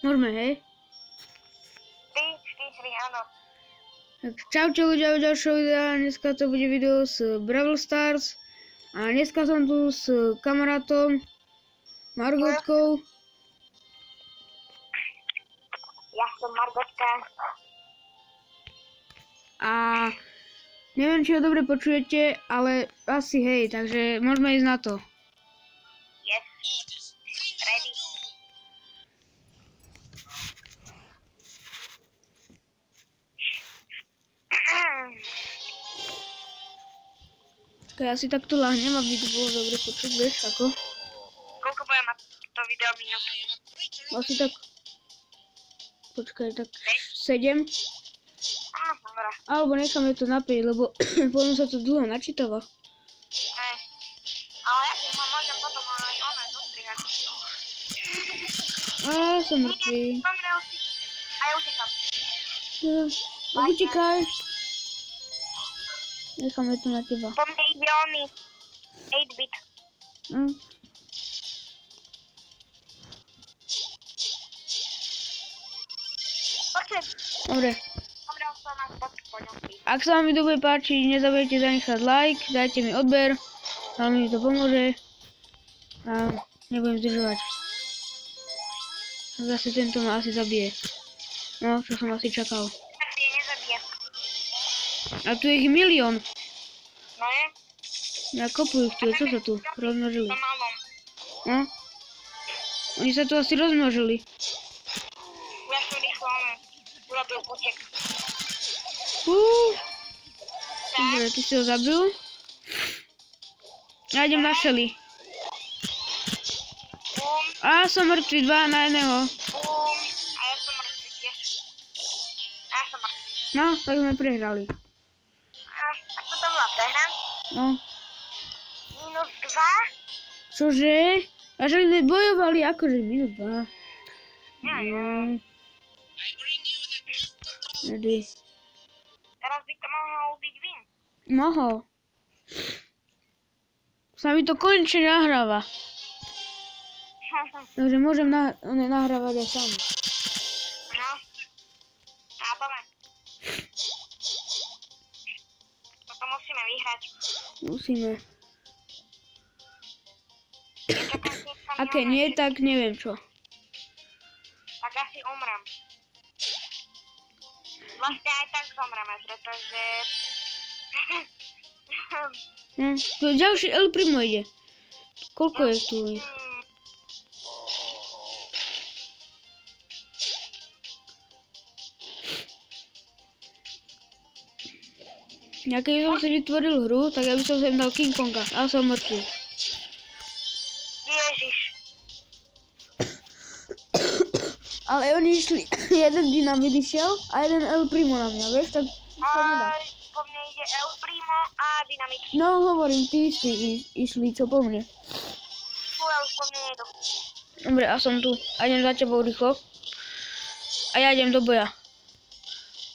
Môžeme, hej? Ty, 4, áno. Tak čaute ľudia u ďalšieho videa, dneska to bude video z Brawl Stars a dneska som tu s kamarátom Margotkou. Ja som Margotka. A neviem, či ho dobre počujete, ale asi hej, takže môžeme ísť na to. Yes. Ready. Ja si takto lahnem, aby to bolo dobre počuť, vieš, ako? Koľko bude mať to video minút? Asi tak... Počkaj, tak 7. Dobre. Alebo necháme to na 5, lebo potom sa to dlho načítava. Ale ja si ho môžem potom aj ono zostrihať. A som mŕtvý. Pomrel si. A ja utekám. Utekaj. Necháme to na teba. Po mne ide oný 8-bit. Poďte. Dobre. Pomrel som na spotku, poďom si. Ak sa vám video bude páčiť, nezabudnite zanechať like, dajte mi odber, veľmi mi to pomôže a nebudem zdržovať. Zase tento ma asi zabije. No, čo som asi čakal. Tak tie nezabije. A tu je ich milión. No je? Ja kopujú ich tu, čo sa tu rozmnožili? To malom. No? Oni sa tu asi rozmnožili. Ja som rýchlo urobil útek. Dobre, ty si ho zabil. Ja idem na Shelly. A som mŕtvý, 2 na 1. A ja som mŕtvy tiež. A ja som mŕtvy. No, tak sme prehrali. Tak to bola prehra. No. Minus 2. Čože? A že sme bojovali akože minus 2. No. Ready. Teraz by to mohol byť win. Mohol. Sa mi to konečne nahráva. Takže môžem nahrávať aj sám. No. Chápame. Toto musíme vyhrať. Musíme. A keď nie, tak neviem čo. Tak asi umrem. Vlastne aj tak zomreme, pretože... Tu ďalší El Primo ide. Koľko je tu? Ja keď som si vytvoril hru, tak ja by som sem dal King Konga, ale som mŕtvý. Ježiš. Ale oni išli, jeden dynamit išiel a jeden El Primo na mňa, vieš, tak sa nedá. Po mne ide El Primo a dynamit. No hovorím, tí išli, čo po mne. Ja už po mne nejdu. Dobre, a som tu. A idem za tebou rýchlo. A ja idem do boja.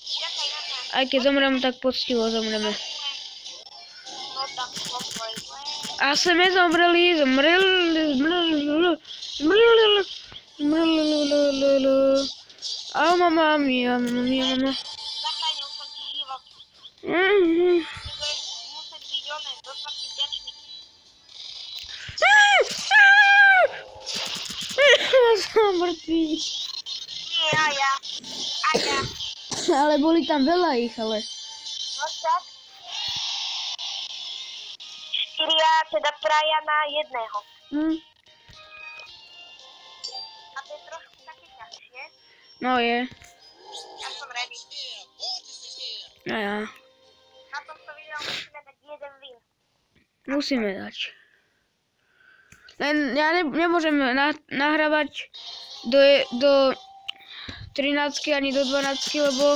Čakaj na mňa. Aj keď zomrem, tak poctivo zomreme. No tak pokoj. A sme zomreli. A mama mia. Zachránil som ti život. Budeš musieť byť oné, dosť vďačný. Som mŕtvý. Nie, a ja. Ale boli tam veľa ich, ale... No tak. 4, teda traja na 1. A to je trošku také ťažšie. No je. Ja som ready. A ja. Na tomto videu musíme dať jeden win. Musíme dať. Len ja nemôžem nahrávať do 13 ani do 12, lebo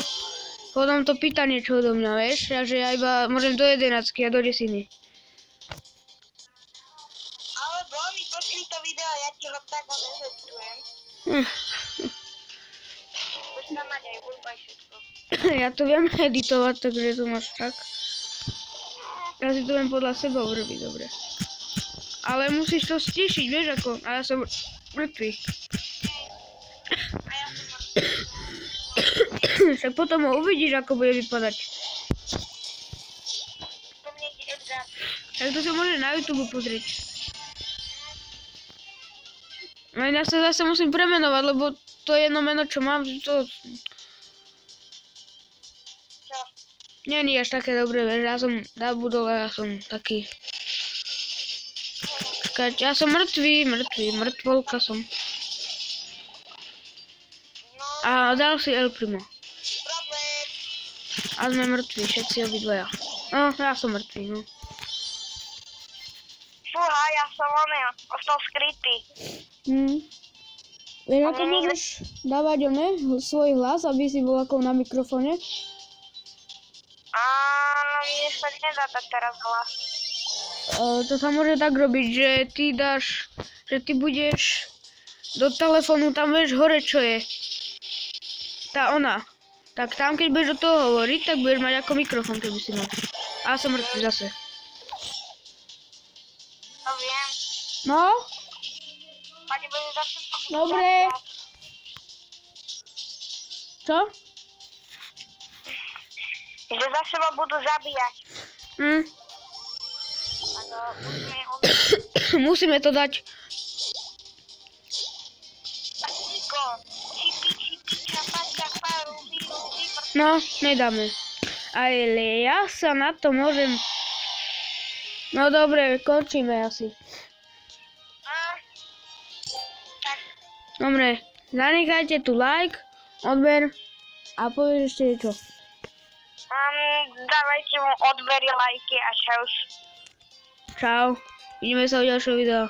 potom to pýta niečo odo mňa, vieš? Takže ja iba môžem do 11 a do 10. Alebo mi pošli to video, ja ti ho tak nezeditujem. Budeš tam mať aj hudbu aj všetko. Ja to viem editovať, takže to máš tak. Ja si to viem podľa seba urobiť, dobre. Ale musíš to stíšiť, vieš ako? A ja som mŕtvý. A ja Však potom ho uvidíš, ako bude vypadať. To mne ide Edgar. Tak to sa môže na YouTube pozrieť. No ja sa zase musím premenovať, lebo to jedno meno, čo mám, to... Čo? Nie je až také dobré, vieš, ja som zabudol, ja som taký... Čakať, ja som mŕtvolka som. No, A dal si El Primo. problém. A sme mŕtvi, všetci obidvaja. No, ja som mŕtvý, no. Fúha, ja som ostal skrytý. Vieš, ako môžeš dávať svoj hlas, aby si bol ako na mikrofóne? Áno, mne sa nedá dať teraz hlas. To sa môže tak robiť, že ty budeš do telefónu, tam vieš hore, čo je. Tá ona. Tak tam, keď budeš do toho hovoriť, tak budeš mať ako mikrofón, keby si mal. A ja som mŕtvý zase. To viem. No? Pani bude zase... Dobre. Čo? Že za seba budú zabíjať. Musíme to dať. No, nedáme. Ale ja sa na to môžem... No dobre, končíme asi. Dobre, zanechajte tu like, odber a povieš ešte niečo. Dávajte mu odbery, lajky a čau. Čau, vidíme sa v ďalšom videu.